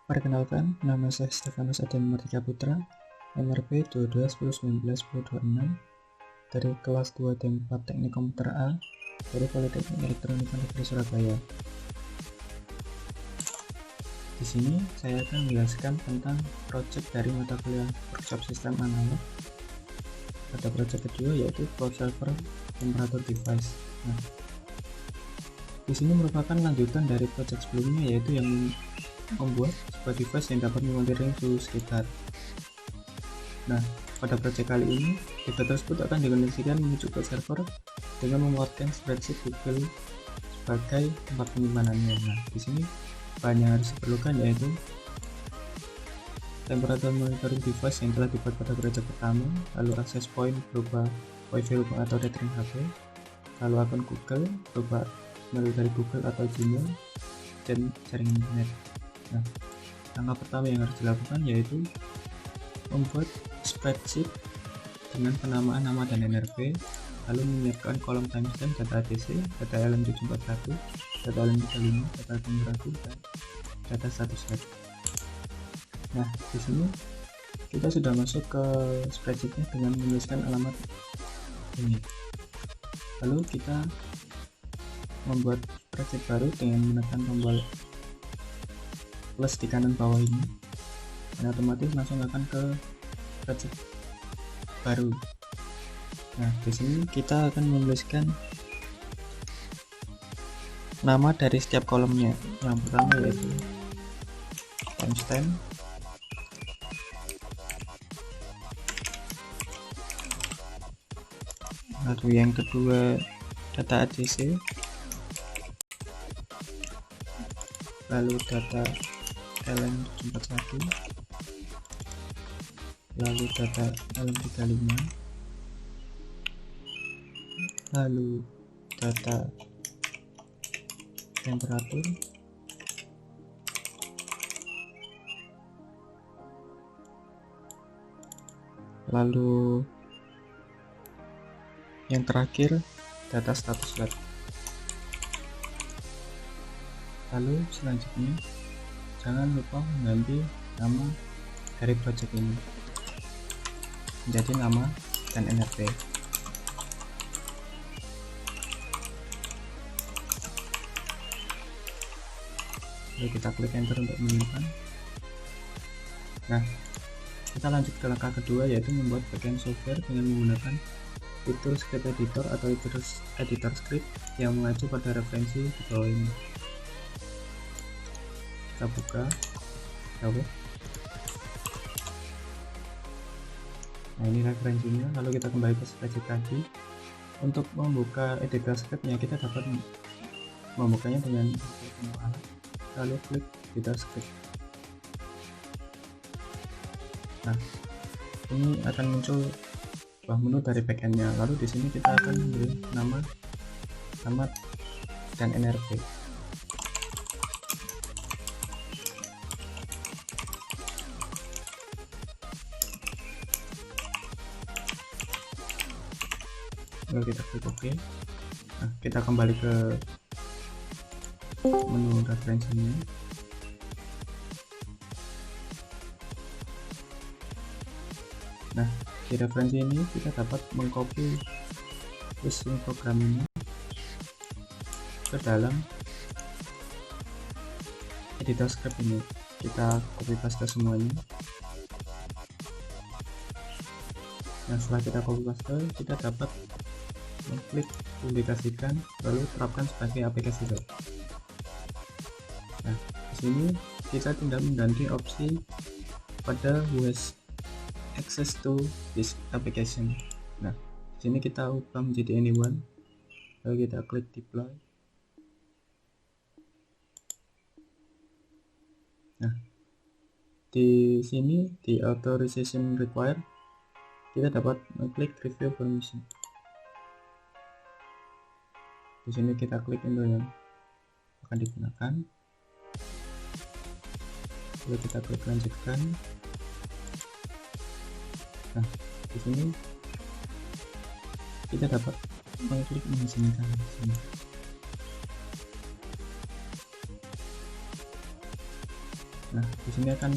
Perkenalkan, nama saya Stefanus Adam Martika Putra, NRP 2210191026 dari kelas 2 D4 Teknik Komputer A dari Politeknik Elektronika Negeri Surabaya. Di sini saya akan menjelaskan tentang project dari mata kuliah Workshop Sistem Analog. Pada project kedua yaitu Cloud Server Temperature Device. Nah, di sini merupakan lanjutan dari project sebelumnya yaitu yang membuat sebuah device yang dapat memonitoring suhu sekitar. Nah, pada project kali ini, device tersebut akan dikoneksikan menuju ke server dengan memuatkan spreadsheet Google sebagai tempat penyimpanannya. Nah, di sini bahan yang harus diperlukan yaitu temperature monitoring device yang telah dibuat pada project pertama, lalu access point berupa WiFi rumah atau tethering HP, lalu akun Google berupa email dari Google atau Gmail, dan jaringan internet. Nah, langkah pertama yang harus dilakukan yaitu membuat spreadsheet dengan penamaan nama dan NRP, lalu menyiapkan kolom timestamp data ADC, data LM741, data LM35, data temperatur, dan data status lab. Nah, di sini kita sudah masuk ke spreadsheetnya dengan menuliskan alamat ini. Lalu kita membuat spreadsheet baru dengan menekan tombol plus di kanan bawah ini, dan otomatis langsung akan ke spreadsheet baru. Nah, di sini kita akan menuliskan nama dari setiap kolomnya. Yang pertama yaitu timestamp, lalu yang kedua data ADC, lalu data LM741, lalu data LM35, lalu data temperatur, lalu yang terakhir data status lab. Lalu selanjutnya jangan lupa mengganti nama dari project ini menjadi nama dan NRP. Lalu kita klik enter untuk menyimpan. Nah, kita lanjut ke langkah kedua yaitu membuat bagian software dengan menggunakan fitur script editor atau editor script yang mengacu pada referensi di bawah ini. Kita buka web. Nah, ini referensinya. Lalu kita kembali ke spreadsheet tadi. Untuk membuka editor scriptnya kita dapat membukanya dengan lalu klik editor script. Nah, ini akan muncul buah menu dari backendnya. Lalu di sini kita akan memberi nama, alamat, dan NRP. Lalu kita klik OK. Nah, kita kembali ke menu referensinya. Nah, di referensi ini kita dapat mengcopy listing program ini ke dalam editor script ini. Kita copy paste semuanya. Nah, setelah kita copy paste, kita dapat mengklik publikasikan lalu terapkan sebagai aplikasi web. Nah, di sini kita tinggal mengganti opsi pada who has access to this application. Nah, di sini kita ubah menjadi anyone. Lalu kita klik deploy. Nah, di sini di authorization required kita dapat mengklik review permission. Di sini kita klik untuk yang akan digunakan. Lalu kita klik lanjutkan. Nah, di sini kita dapat mengklik mengizinkan. Sini. Nah, di sini akan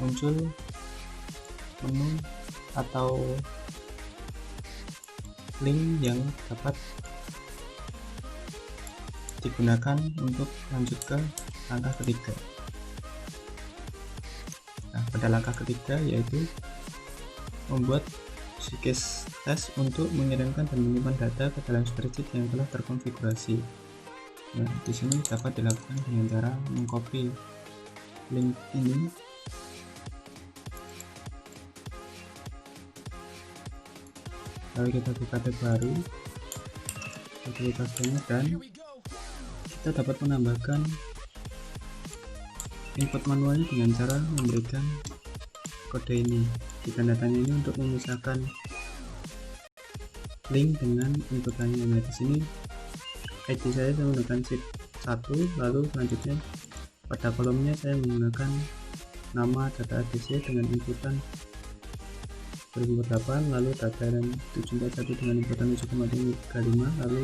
muncul menu atau link yang dapat digunakan untuk lanjut ke langkah ketiga. Nah, pada langkah ketiga yaitu membuat psikis test untuk mengirimkan dan menyimpan data ke dalam spreadsheet yang telah terkonfigurasi. Nah, di sini dapat dilakukan dengan cara mengcopy link ini lalu kita buka tab baru, kita buka scanner, dan kita dapat menambahkan input manualnya dengan cara memberikan kode ini di tanda tanya ini untuk memisahkan link dengan inputannya. Nah, di sini ID saya menggunakan sheet 1, lalu selanjutnya pada kolomnya saya menggunakan nama data ADC dengan inputan 2008, lalu data RAM 741 dengan inputan 7,35, lalu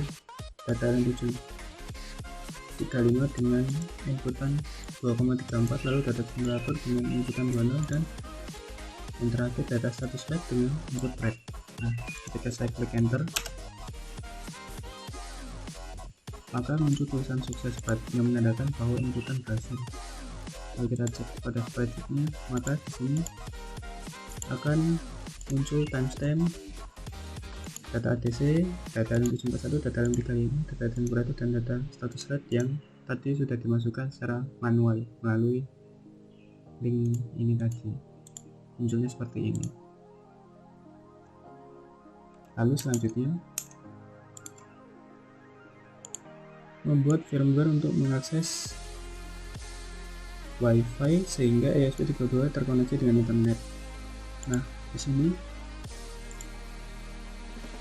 data RAM 735 dengan inputan 2,34, lalu data simulator dengan inputan 20, dan yang terakhir data status flag dengan input thread. Nah, ketika saya klik enter, maka muncul tulisan sukses yang menandakan bahwa inputan berhasil. Kalau kita cek pada spreadsheetnya, maka di sini akan muncul timestamp, data ADC, data RAM 741, data RAM 35, data temperatur, dan data status rate yang tadi sudah dimasukkan secara manual melalui link ini tadi. Munculnya seperti ini. Lalu selanjutnya membuat firmware untuk mengakses WiFi sehingga ESP32 terkoneksi dengan internet. Nah, di sini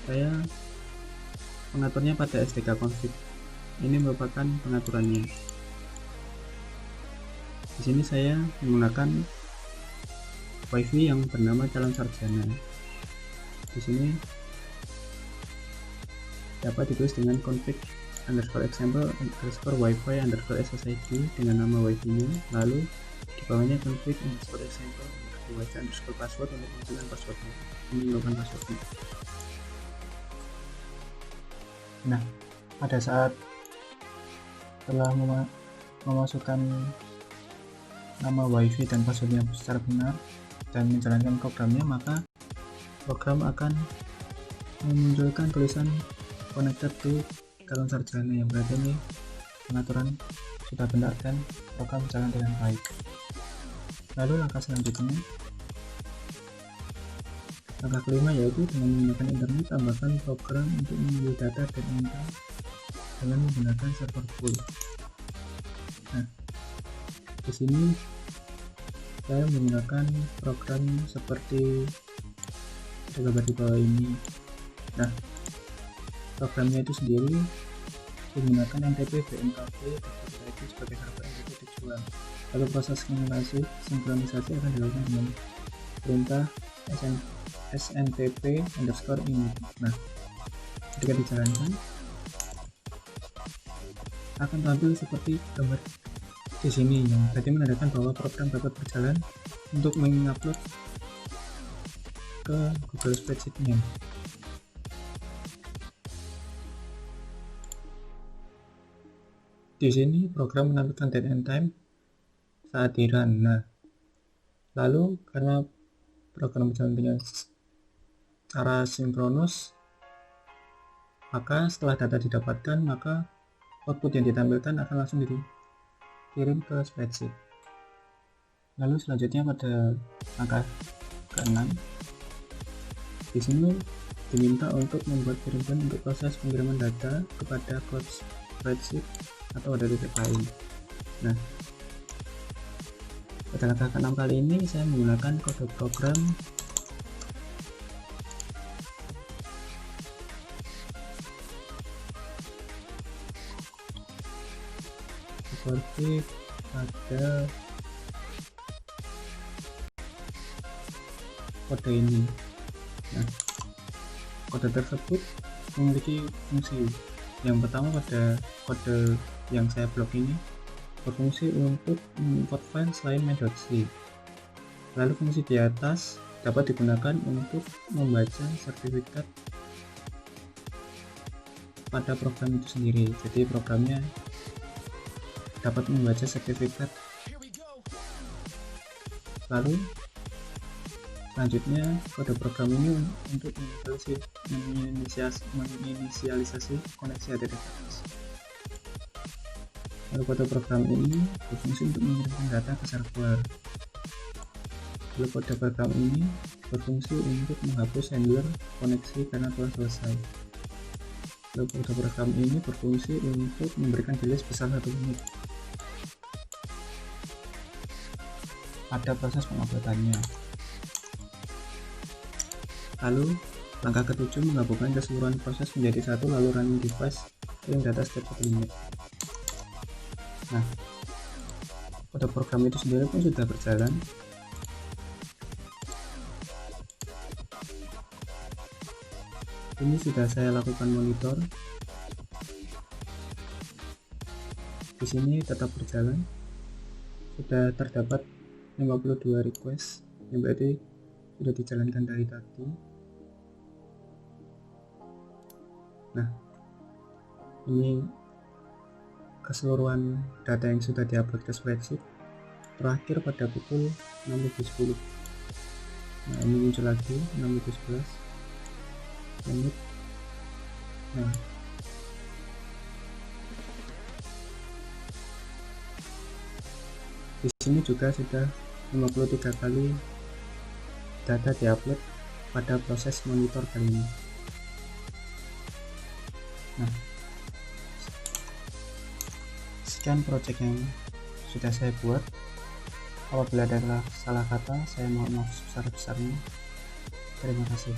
saya mengaturnya pada SDK config. Ini merupakan pengaturannya. Di sini saya menggunakan WiFi yang bernama calon sarjana. Di sini dapat ditulis dengan config _example_wifi_ssid dengan nama wifi-nya, lalu di bawahnya config_example_wifi_password untuk menentukan passwordnya. Ini merupakan passwordnya. Nah, pada saat telah memasukkan nama wifi dan passwordnya secara benar dan menjalankan programnya, maka program akan memunculkan tulisan connected to calon sarjana, yang berarti ini pengaturan sudah benar dan program berjalan dengan baik. Lalu langkah selanjutnya, langkah kelima, yaitu dengan menggunakan internet tambahkan program untuk mengambil data dan minta dengan menggunakan server pool. Nah, di sini saya menggunakan program seperti gambar di bawah ini. Nah, programnya itu sendiri menggunakan NTP BMKB sebagai server NTP tujuan. Lalu proses sinkronisasi akan dilakukan dengan perintah SNTP_init. Nah, ketika dijalankan akan tampil seperti gambar di sini, yang berarti menandakan bahwa program dapat berjalan untuk mengupload ke Google Spreadsheet-nya. Di sini program menampilkan date and time saat di run. Nah, lalu karena program berjalan dengan cara sinkronus, maka setelah data didapatkan, maka output yang ditampilkan akan langsung dikirim ke spreadsheet. Lalu selanjutnya pada langkah ke-6, di sini diminta untuk membuat firmware untuk proses pengiriman data kepada cloud spreadsheet atau ada titik lain. Nah, pada langkah ke-6 kali ini saya menggunakan kode program seperti pada kode ini. Nah, kode tersebut memiliki fungsi. Yang pertama, pada kode yang saya blok ini berfungsi untuk mengimport file selain main.c. Lalu fungsi di atas dapat digunakan untuk membaca sertifikat pada program itu sendiri. Jadi programnya dapat membaca sertifikat. Lalu selanjutnya kode program ini untuk menginisialisasi koneksi HTTPS. Lalu kode program ini berfungsi untuk mengirimkan data ke server. Lalu kode program ini berfungsi untuk menghapus handler koneksi karena telah selesai. Lalu kode program ini berfungsi untuk memberikan delay sebesar 1 menit pada proses penguploadannya. Lalu langkah ketujuh menggabungkan keseluruhan proses menjadi satu, lalu running device kirim data setiap 1 menit. Nah, kode program itu sendiri pun sudah berjalan. Ini sudah saya lakukan monitor. Di sini tetap berjalan. Sudah terdapat 52 request, yang berarti sudah dijalankan dari tadi. Nah, ini keseluruhan data yang sudah diupload ke spreadsheet terakhir pada pukul 6.10. Nah, ini muncul lagi 6.11 menit. Nah, di sini juga sudah 53 kali data diupload pada proses monitor kali ini. Nah, sekian project yang sudah saya buat. Apabila ada salah kata, saya mohon maaf sebesar-besarnya. Terima kasih.